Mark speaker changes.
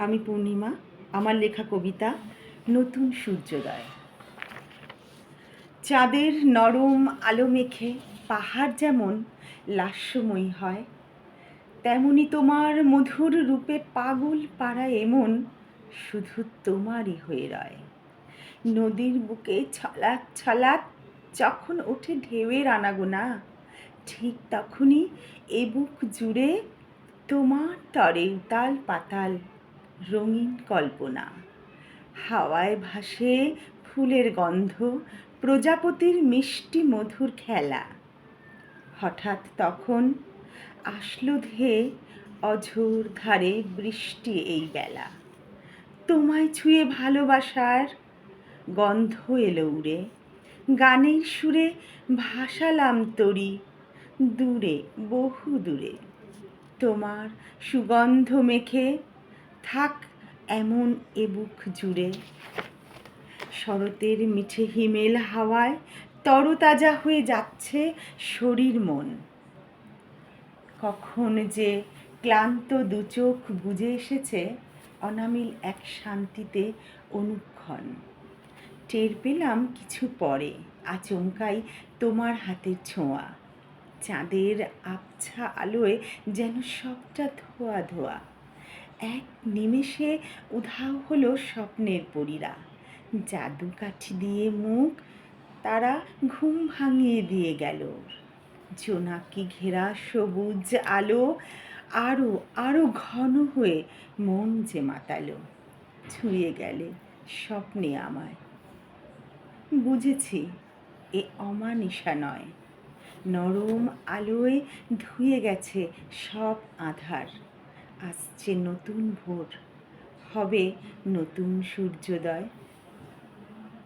Speaker 1: আমি পূর্ণিমা। আমার লেখা কবিতা নতুন সূর্যোদয়। চাঁদের নরম আলো মেখে পাহাড় যেমন লাস্যময়ী হয়, তেমনি তোমার মধুর রূপে পাগল পাড়া এমন শুধু তোমারই হয়ে রয়। নদীর বুকে ছলাৎ ছলাৎ যখন ওঠে ঢেউয়ের আনাগোনা, ঠিক তখনই এ বুক জুড়ে তোমার তরে উতাল পাতাল রঙিন কল্পনা। হাওয়ায় ভাসে ফুলের গন্ধ, প্রজাপতির মিষ্টি মধুর খেলা। হঠাৎ তখন আসলো ধেয়ে অঝোর ধারে বৃষ্টি এই বেলা। তোমায় ছুঁয়ে ভালোবাসার গন্ধ এলো উড়ে, গানের সুরে ভাসালাম তরি দূরে, বহু দূরে। তোমার সুগন্ধ মেখে থাক এমন এ বুক জুড়ে। শরতের মিঠে হিমেল হাওয়ায় তরতাজা হয়ে যাচ্ছে শরীর মন। কখন যে ক্লান্ত দুচোখ বুজে এসেছে অনামিল এক শান্তিতে অনুক্ষণ। টের পেলাম কিছু পরে আচমকাই তোমার হাতের ছোঁয়া। চাঁদের আবছা আলোয় যেন সবটা ধোয়া ধোয়া। এক নিমেষে উধাও হলো স্বপ্নের পরীরা। জাদু কাঠি দিয়ে মুখ তারা ঘুম ভাঙিয়ে দিয়ে গেল। জোনাকি ঘেরা সবুজ আলো আরো আরো ঘন হয়ে মন যে মাতালো। ছুঁয়ে গেলে স্বপ্নে আমায়, বুঝেছি এ অমানিশা নয়। নরম আলোয় ধুয়ে গেছে সব আঁধার। আসছে নতুন ভোর, হবে নতুন সূর্যোদয়।